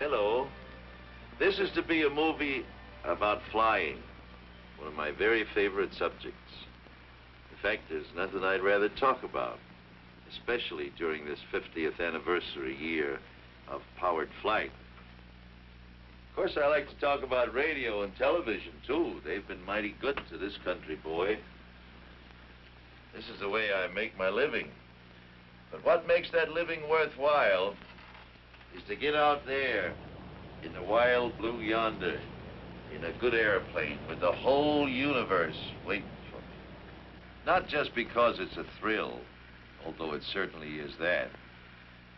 Hello. This is to be a movie about flying, one of my very favorite subjects. In fact, there's nothing I'd rather talk about, especially during this 50th anniversary year of powered flight. Of course, I like to talk about radio and television, too. They've been mighty good to this country, boy. This is the way I make my living. But what makes that living worthwhile is to get out there in the wild blue yonder in a good airplane with the whole universe waiting for me. Not just because it's a thrill, although it certainly is that,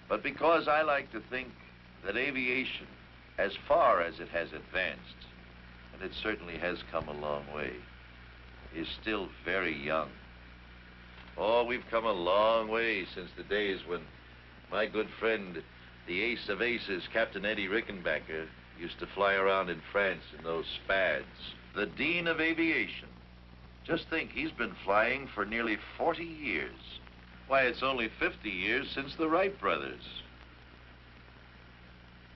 but because I like to think that aviation, as far as it has advanced, and it certainly has come a long way, is still very young. Oh, we've come a long way since the days when my good friend, the ace of aces, Captain Eddie Rickenbacker, used to fly around in France in those Spads. The Dean of Aviation. Just think, he's been flying for nearly 40 years. Why, it's only 50 years since the Wright brothers.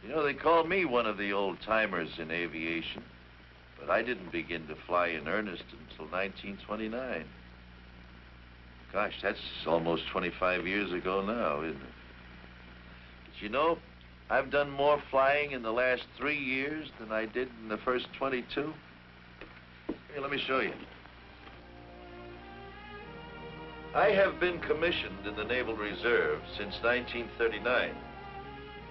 You know, they call me one of the old-timers in aviation, but I didn't begin to fly in earnest until 1929. Gosh, that's almost 25 years ago now, isn't it? But you know, I've done more flying in the last 3 years than I did in the first 22. Here, let me show you. I have been commissioned in the Naval Reserve since 1939,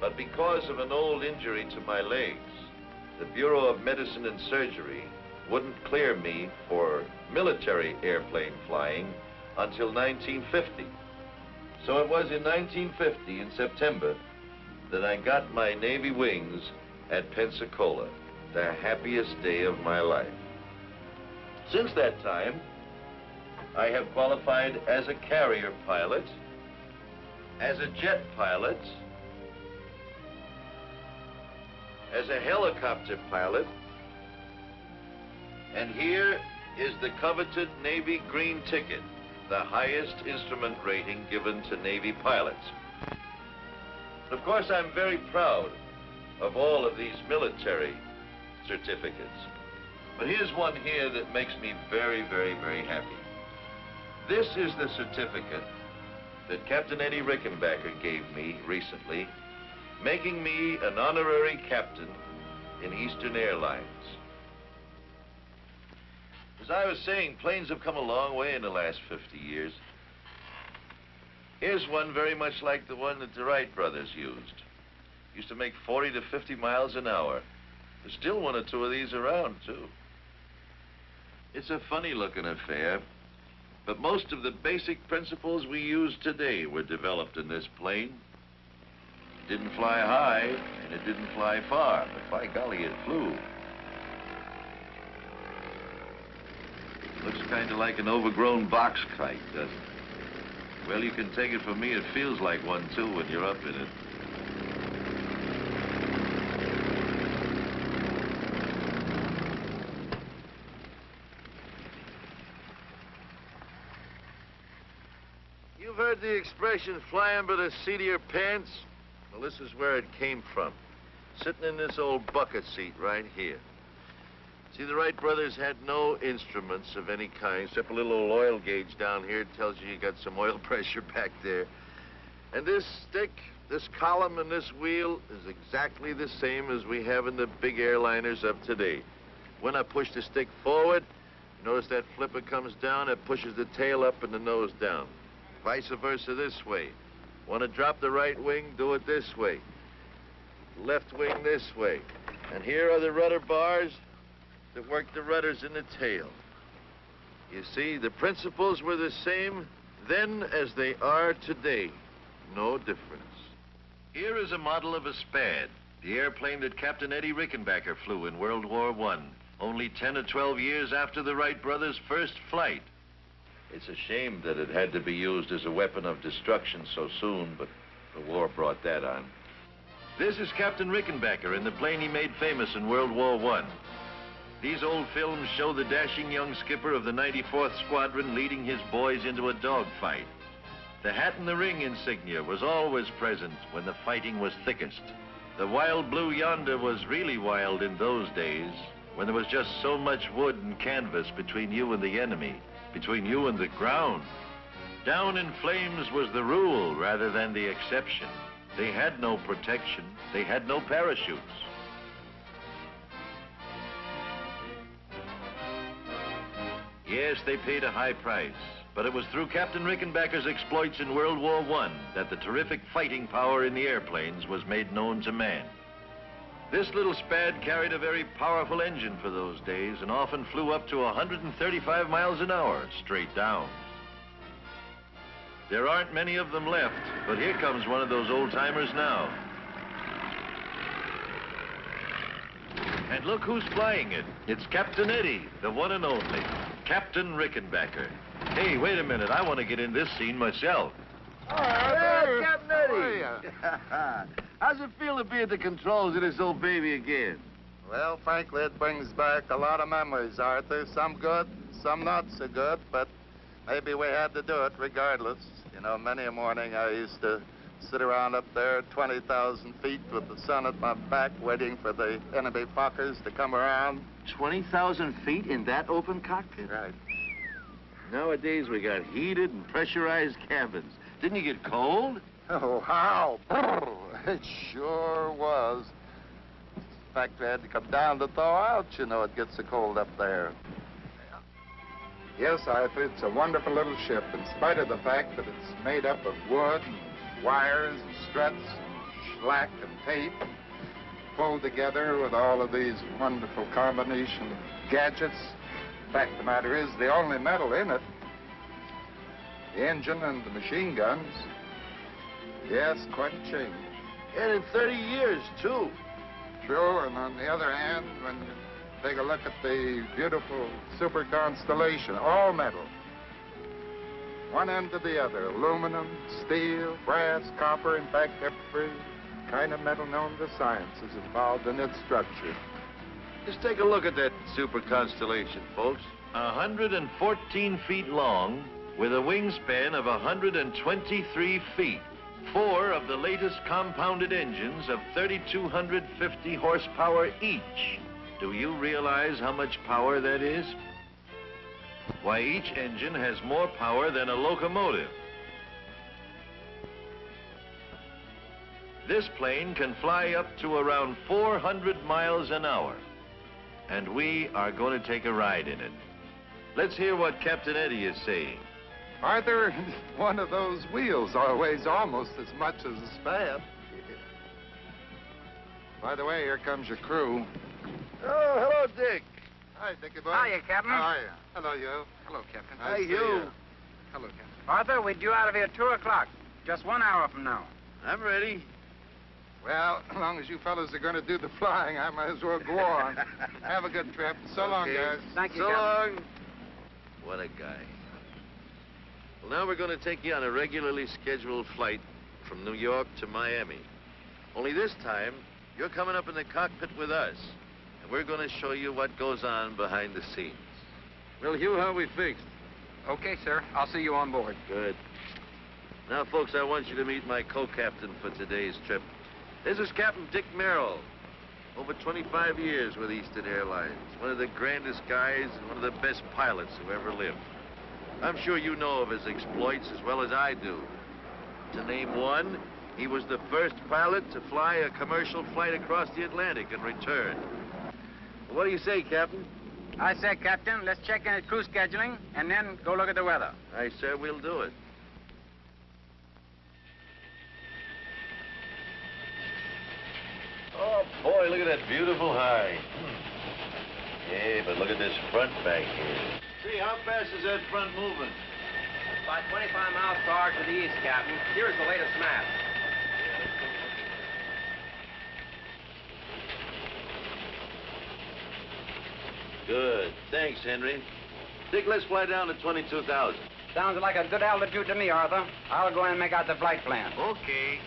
but because of an old injury to my legs, the Bureau of Medicine and Surgery wouldn't clear me for military airplane flying until 1950. So it was in 1950, in September, that I got my Navy wings at Pensacola, the happiest day of my life. Since that time, I have qualified as a carrier pilot, as a jet pilot, as a helicopter pilot, and here is the coveted Navy green ticket, the highest instrument rating given to Navy pilots. Of course, I'm very proud of all of these military certificates. But here's one here that makes me very, very, very happy. This is the certificate that Captain Eddie Rickenbacker gave me recently, making me an honorary captain in Eastern Airlines. As I was saying, planes have come a long way in the last 50 years. Here's one very much like the one that the Wright brothers used. Used to make 40 to 50 miles an hour. There's still one or two of these around, too. It's a funny-looking affair, but most of the basic principles we use today were developed in this plane. It didn't fly high, and it didn't fly far, but by golly, it flew. Looks kind of like an overgrown box kite, doesn't it? Well, you can take it from me, it feels like one, too, when you're up in it. You've heard the expression, flying by the seat of your pants? Well, this is where it came from. Sitting in this old bucket seat right here. See, the Wright brothers had no instruments of any kind, except a little old oil gauge down here. It tells you got some oil pressure back there. And this stick, this column, and this wheel is exactly the same as we have in the big airliners of today. When I push the stick forward, notice that flipper comes down, it pushes the tail up and the nose down. Vice versa this way. Want to drop the right wing, do it this way. Left wing this way. And here are the rudder bars that work the rudders in the tail. You see, the principles were the same then as they are today. No difference. Here is a model of a Spad, the airplane that Captain Eddie Rickenbacker flew in World War I, only 10 or 12 years after the Wright brothers' first flight. It's a shame that it had to be used as a weapon of destruction so soon, but the war brought that on. This is Captain Rickenbacker in the plane he made famous in World War I. These old films show the dashing young skipper of the 94th Squadron leading his boys into a dogfight. The hat and the ring insignia was always present when the fighting was thickest. The wild blue yonder was really wild in those days, when there was just so much wood and canvas between you and the enemy, between you and the ground. Down in flames was the rule rather than the exception. They had no protection. They had no parachutes. Yes, they paid a high price, but it was through Captain Rickenbacker's exploits in World War I that the terrific fighting power in the airplanes was made known to man. This little Spad carried a very powerful engine for those days and often flew up to 135 miles an hour straight down. There aren't many of them left, but here comes one of those old-timers now. And look who's flying it. It's Captain Eddie, the one and only, Captain Rickenbacker. Hey, wait a minute. I want to get in this scene myself. Yeah, Captain Eddie. How's it feel to be at the controls of this old baby again? Well, frankly, it brings back a lot of memories, Arthur. Some good, some not so good, but maybe we had to do it regardless. You know, many a morning I used to sit around up there at 20,000 feet with the sun at my back waiting for the enemy Fokkers to come around. 20,000 feet in that open cockpit? Right. Nowadays, we got heated and pressurized cabins. Didn't you get cold? Oh, how? It sure was. In fact, we had to come down to thaw out. You know, it gets so cold up there. Yes, Arthur, it's a wonderful little ship, in spite of the fact that it's made up of wood and wires and struts and slack and tape, and pulled together with all of these wonderful combination of gadgets. The fact of the matter is, the only metal in it, the engine and the machine guns, yes, quite a change. And in 30 years, too. True, and on the other hand, when you take a look at the beautiful super constellation, all metal. One end to the other, aluminum, steel, brass, copper, in fact, every kind of metal known to science is involved in its structure. Just take a look at that super constellation, folks. 114 feet long, with a wingspan of 123 feet. 4 of the latest compounded engines of 3,250 horsepower each. Do you realize how much power that is? Why, each engine has more power than a locomotive. This plane can fly up to around 400 miles an hour. And we are going to take a ride in it. Let's hear what Captain Eddie is saying. Arthur, one of those wheels weighs almost as much as a Spad. By the way, here comes your crew. Oh, hello, Dick. Hi, Dickie boy. Hiya, Captain. How are you? Hello, you. Hello, Captain. Nice to see you. Hello, Captain. Arthur, we're due out of here 2 o'clock. Just 1 hour from now. I'm ready. Well, as long as you fellas are going to do the flying, I might as well go on. Have a good trip. So long, Okay. guys. Thank you, So Captain. long. What a guy. Well, now we're going to take you on a regularly scheduled flight from New York to Miami. Only this time, you're coming up in the cockpit with us. And we're going to show you what goes on behind the scenes. Well, Hugh, how are we fixed? Okay, sir. I'll see you on board. Good. Now, folks, I want you to meet my co-captain for today's trip. This is Captain Dick Merrill. Over 25 years with Eastern Airlines. One of the grandest guys and one of the best pilots who ever lived. I'm sure you know of his exploits as well as I do. To name one, he was the first pilot to fly a commercial flight across the Atlantic and return. What do you say, Captain? I say, Captain, let's check in at crew scheduling and then go look at the weather. Aye, sir, we'll do it. Oh, boy, look at that beautiful high. Yeah, but look at this front back here. See, how fast is that front moving? About 25 miles per hour to the east, Captain. Here's the latest map. Good. Thanks, Henry. Dick, let's fly down to 22,000. Sounds like a good altitude to me, Arthur. I'll go in and make out the flight plan. Okay.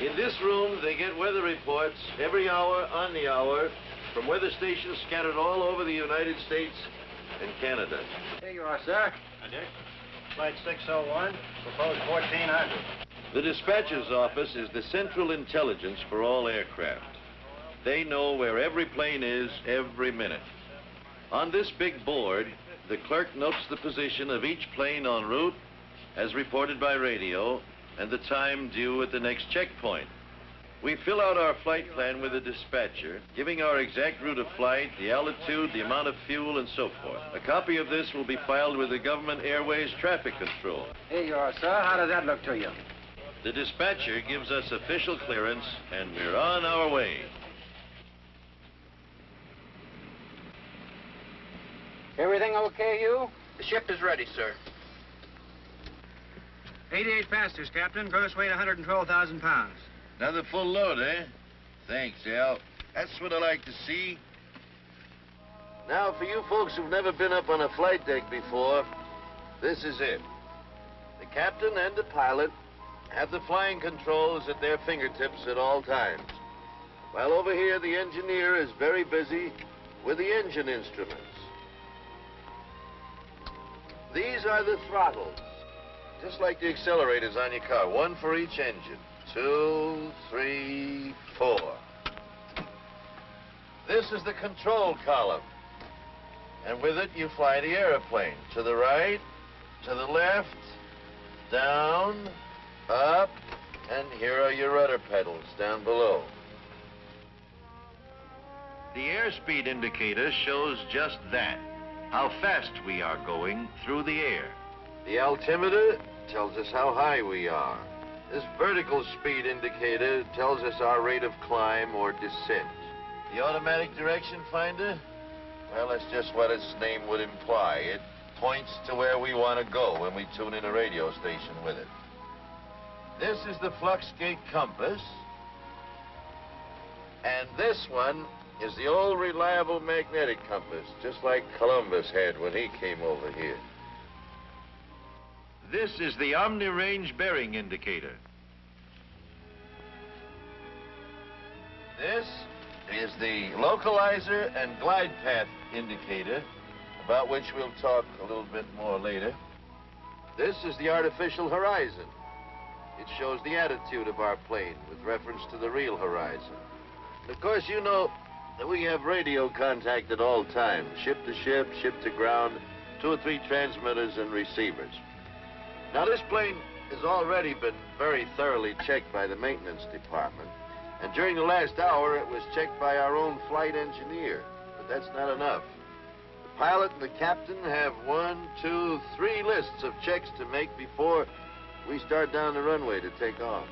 In this room, they get weather reports every hour on the hour from weather stations scattered all over the United States and Canada. Here you are, sir. Hi, Dick. Flight 601, proposed 1400. The dispatcher's office is the central intelligence for all aircraft. They know where every plane is every minute. On this big board, the clerk notes the position of each plane en route, as reported by radio, and the time due at the next checkpoint. We fill out our flight plan with the dispatcher, giving our exact route of flight, the altitude, the amount of fuel, and so forth. A copy of this will be filed with the Government Airways Traffic Control. Here you are, sir. How does that look to you? The dispatcher gives us official clearance, and we're on our way. Everything okay, Hugh? The ship is ready, sir. 88 passengers, Captain. Gross weight 112,000 pounds. Another full load, eh? Thanks, Al. That's what I like to see. Now, for you folks who've never been up on a flight deck before, this is it. The captain and the pilot have the flying controls at their fingertips at all times. While over here, the engineer is very busy with the engine instruments. These are the throttles, just like the accelerators on your car, one for each engine. 2, 3, 4. This is the control column. And with it, you fly the airplane. To the right, to the left, down, up, and here are your rudder pedals down below. The airspeed indicator shows just that, how fast we are going through the air. The altimeter tells us how high we are. This vertical speed indicator tells us our rate of climb or descent. The automatic direction finder? Well, that's just what its name would imply. It points to where we want to go when we tune in a radio station with it. This is the flux gate compass. And this one is the old reliable magnetic compass, just like Columbus had when he came over here. This is the omni-range bearing indicator. This is the localizer and glide path indicator, about which we'll talk a little bit more later. This is the artificial horizon. It shows the attitude of our plane with reference to the real horizon. Of course, you know that we have radio contact at all times, ship to ship, ship to ground, 2 or 3 transmitters and receivers. Now, this plane has already been very thoroughly checked by the maintenance department. And during the last hour, it was checked by our own flight engineer. But that's not enough. The pilot and the captain have 1, 2, 3 lists of checks to make before we start down the runway to take off.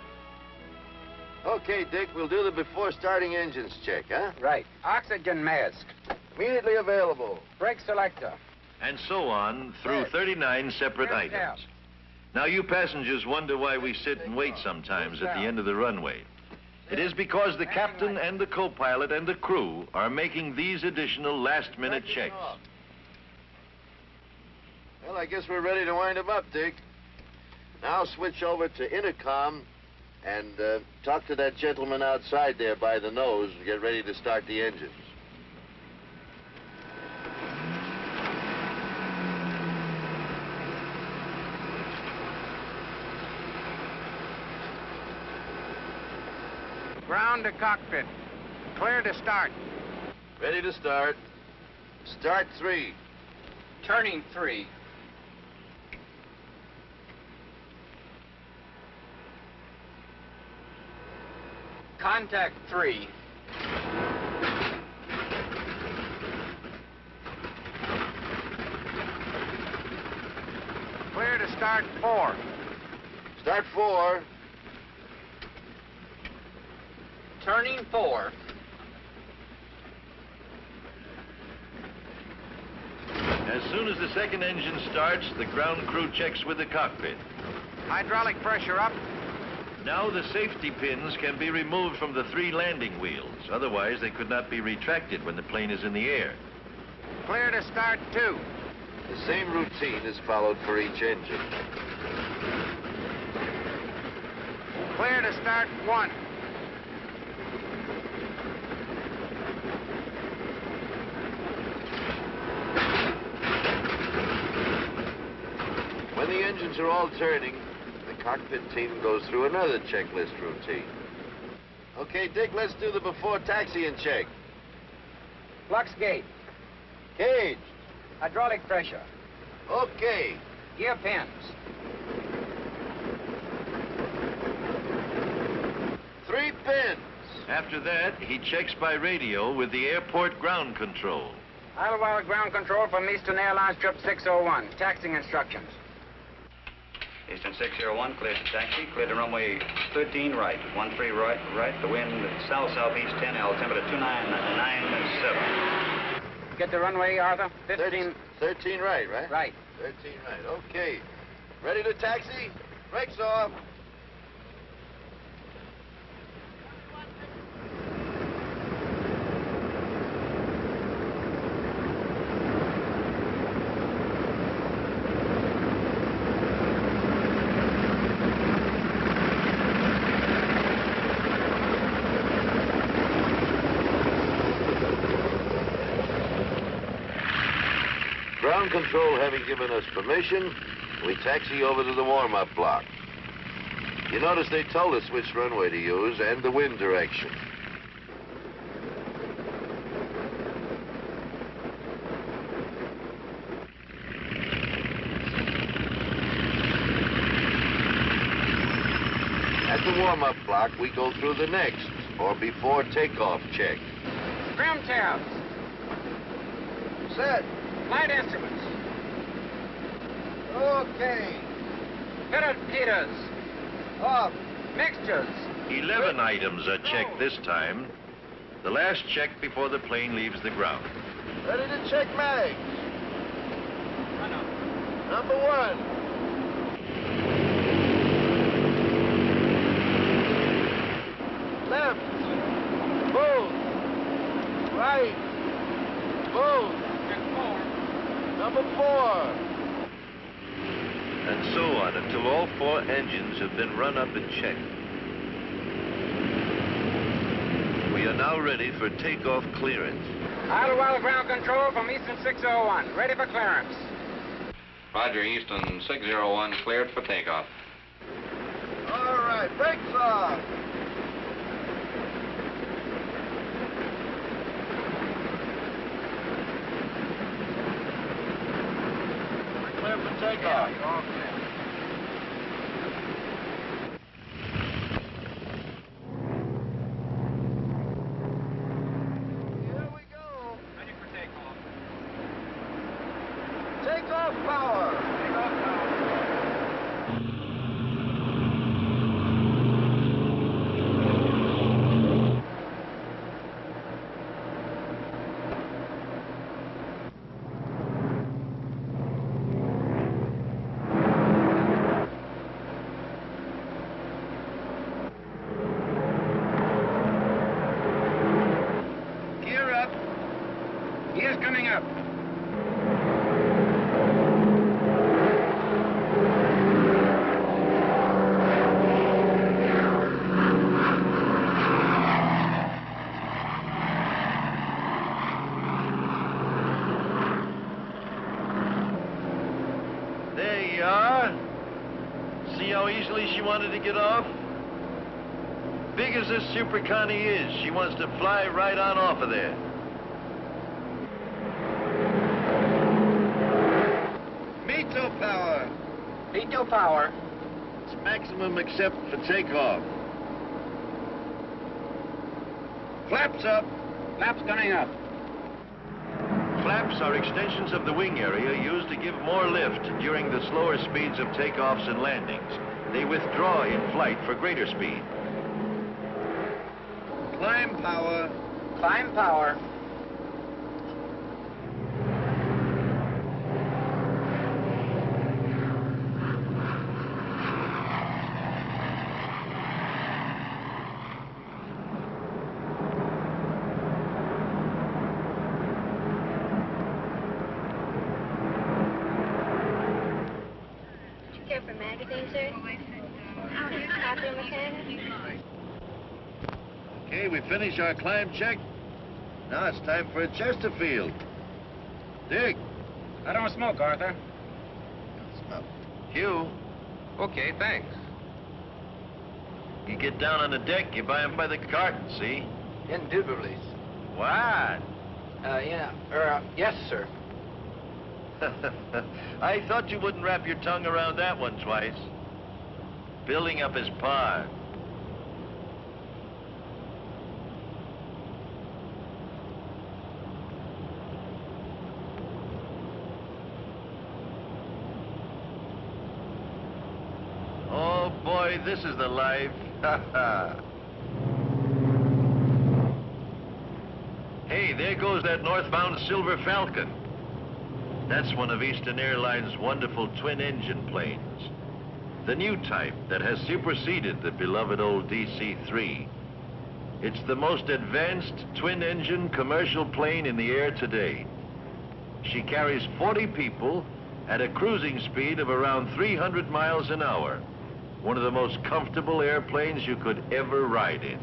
Okay, Dick, we'll do the before starting engines check, huh? Right. Oxygen mask. Immediately available. Brake selector. And so on through 39 separate Rest items. out. Now, you passengers wonder why we sit and wait sometimes at the end of the runway. It is because the captain and the co-pilot and the crew are making these additional last-minute checks. Well, I guess we're ready to wind them up, Dick. Now switch over to intercom and talk to that gentleman outside there by the nose and get ready to start the engines. Ground to cockpit. Clear to start. Ready to start. Start 3. Turning 3. Contact 3. Clear to start 4. Start 4. Turning 4. As soon as the second engine starts, the ground crew checks with the cockpit. Hydraulic pressure up. Now the safety pins can be removed from the 3 landing wheels. Otherwise, they could not be retracted when the plane is in the air. Clear to start 2. The same routine is followed for each engine. Clear to start 1. When the engines are all turning, the cockpit team goes through another checklist routine. Okay, Dick, let's do the before taxiing check. Flux gate. Cage. Hydraulic pressure. Okay. Gear pins. Three pins. After that, he checks by radio with the airport ground control. Idlewild ground control from Eastern Airlines trip 601. Taxiing instructions. Eastern 601, cleared to taxi. Cleared to runway 13 right. 13 right. The wind south-southeast 10, altimeter 2997. Get the runway, Arthur. 15. 13 right, right? Right. 13 right. Okay. Ready to taxi? Brakes off. Ground control having given us permission, we taxi over to the warm-up block. You notice they told us which runway to use and the wind direction. At the warm-up block, we go through the next, or before takeoff check. Trim tabs. Set. Flight instruments. Okay. Fitted heaters. Off. Mixtures. 11 items are checked this time. The last check before the plane leaves the ground. Ready to check mags. Number 1. Left. Move. Right. Move. Number 4. And so on until all 4 engines have been run up and checked. We are now ready for takeoff clearance. Idlewild ground control from Eastern 601. Ready for clearance. Roger, Eastern 601, cleared for takeoff. All right, brakes off. We're clear for takeoff. Here we go. Ready for takeoff. Takeoff power. Takeoff power. Gear up. Gear's coming up. There you are. See how easily she wanted to get off? Big as this Super Connie is, she wants to fly right on off of there. Veto power. Veto power. It's maximum except for takeoff. Flaps up. Flaps coming up. Flaps are extensions of the wing area used to give more lift during the slower speeds of takeoffs and landings. They withdraw in flight for greater speed. Climb power. Climb power. Did you care for magazines, sir? Costume mechanic? Okay, we finish our climb check. Now it's time for a Chesterfield. Dick. I don't smoke, Arthur. Hugh. Okay, thanks. You get down on the deck, you buy 'em by the carton, see? Indubitably. What? Yes, sir. I thought you wouldn't wrap your tongue around that one twice. Building up his pod. Oh, boy, this is the life. Hey, there goes that northbound Silver Falcon. That's one of Eastern Airlines' wonderful twin-engine planes. The new type that has superseded the beloved old DC-3. It's the most advanced twin-engine commercial plane in the air today. She carries 40 people at a cruising speed of around 300 miles an hour. One of the most comfortable airplanes you could ever ride in.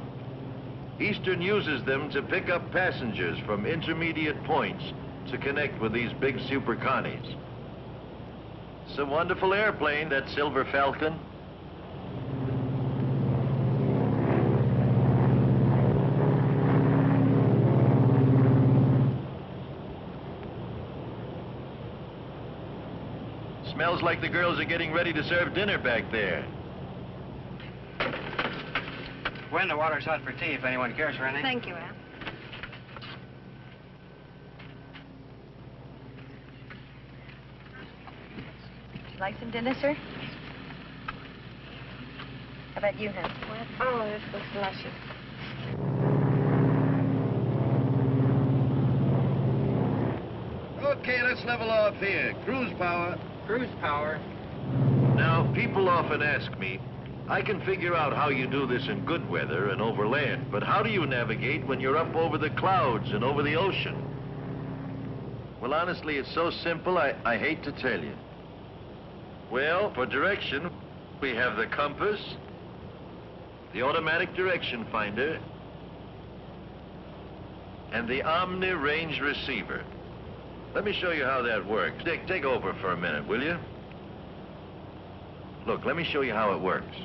Eastern uses them to pick up passengers from intermediate points to connect with these big super connies. It's a wonderful airplane, that Silver Falcon. Smells like the girls are getting ready to serve dinner back there. Gwen, the water's hot for tea if anyone cares for anything. Thank you, Al. Would you like some dinner, sir? How about you, Hal? Oh, this looks luscious. Okay, let's level off here. Cruise power. Cruise power. Now, people often ask me, I can figure out how you do this in good weather and over land, but how do you navigate when you're up over the clouds and over the ocean? Well, honestly, it's so simple, I hate to tell you. Well, for direction, we have the compass, the automatic direction finder, and the Omni range receiver. Let me show you how that works. Dick, take over for a minute, will you? Look, let me show you how it works.